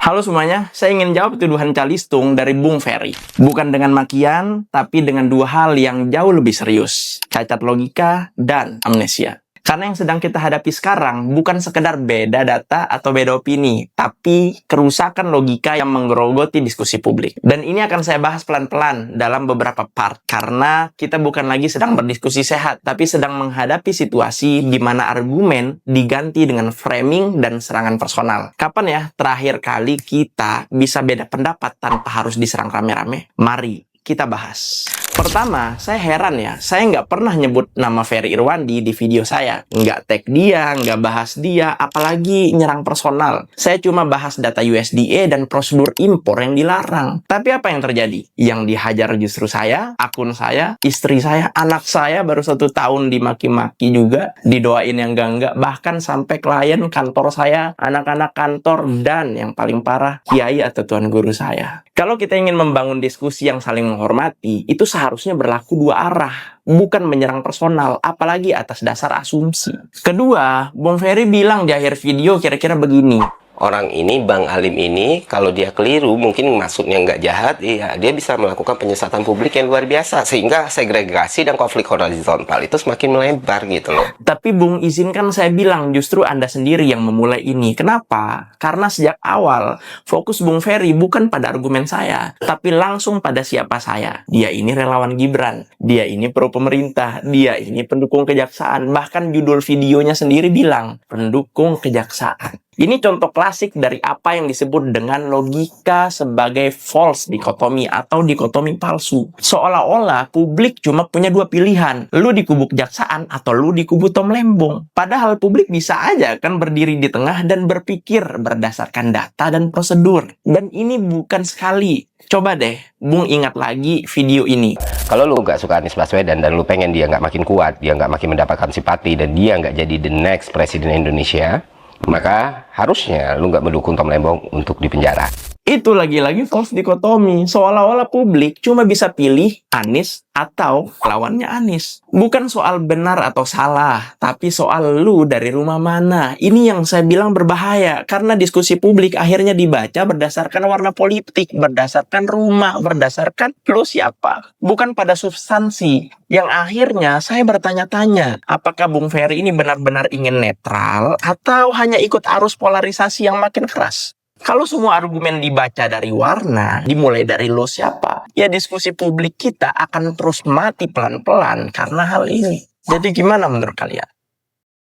Halo semuanya, saya ingin jawab tuduhan calistung dari Bung Ferry. Bukan dengan makian, tapi dengan dua hal yang jauh lebih serius. Cacat logika dan amnesia. Karena yang sedang kita hadapi sekarang bukan sekedar beda data atau beda opini, tapi kerusakan logika yang menggerogoti diskusi publik. Dan ini akan saya bahas pelan-pelan dalam beberapa part, karena kita bukan lagi sedang berdiskusi sehat, tapi sedang menghadapi situasi di mana argumen diganti dengan framing dan serangan personal. Kapan ya terakhir kali kita bisa beda pendapat tanpa harus diserang rame-rame? Mari kita bahas. Pertama, saya heran ya, saya nggak pernah nyebut nama Ferry Irwandi di video saya. Nggak tag dia, nggak bahas dia, apalagi nyerang personal. Saya cuma bahas data USDA dan prosedur impor yang dilarang. Tapi apa yang terjadi? Yang dihajar justru saya, akun saya, istri saya, anak saya baru 1 tahun dimaki-maki juga, didoain yang enggak-enggak, bahkan sampai klien kantor saya, anak-anak kantor, dan yang paling parah, kiai atau tuan guru saya. Kalau kita ingin membangun diskusi yang saling menghormati, itu seharusnya berlaku dua arah, bukan menyerang personal, apalagi atas dasar asumsi. Kedua, Bung Ferry bilang di akhir video kira-kira begini. Orang ini, Bang Halim ini, kalau dia keliru, mungkin maksudnya nggak jahat, iya, dia bisa melakukan penyesatan publik yang luar biasa, sehingga segregasi dan konflik horizontal itu semakin melebar gitu loh. Tapi Bung, izinkan saya bilang, justru Anda sendiri yang memulai ini. Kenapa? Karena sejak awal, fokus Bung Ferry bukan pada argumen saya, tapi langsung pada siapa saya. Dia ini relawan Gibran, dia ini pro pemerintah, dia ini pendukung kejaksaan, bahkan judul videonya sendiri bilang, pendukung kejaksaan. Ini contoh klasik dari apa yang disebut dengan logika sebagai false dikotomi atau dikotomi palsu. Seolah-olah publik cuma punya dua pilihan, lu di kubu kejaksaan atau lu di kubu Tom Lembong. Padahal publik bisa aja kan berdiri di tengah dan berpikir berdasarkan data dan prosedur. Dan ini bukan sekali. Coba deh, Bung ingat lagi video ini. Kalau lu nggak suka Anies Baswedan dan lu pengen dia nggak makin kuat, dia nggak makin mendapatkan simpati, dan dia nggak jadi the next presiden Indonesia, maka harusnya lu nggak mendukung Tom Lembong untuk dipenjara. Itu lagi-lagi false dikotomi, seolah-olah publik cuma bisa pilih Anies atau lawannya Anies. Bukan soal benar atau salah, tapi soal lu dari rumah mana. Ini yang saya bilang berbahaya, karena diskusi publik akhirnya dibaca berdasarkan warna politik, berdasarkan rumah, berdasarkan lu siapa. Bukan pada substansi, yang akhirnya saya bertanya-tanya, apakah Bung Ferry ini benar-benar ingin netral, atau hanya ikut arus polarisasi yang makin keras? Kalau semua argumen dibaca dari warna, dimulai dari lo siapa, ya diskusi publik kita akan terus mati pelan-pelan karena hal ini. Jadi gimana menurut kalian?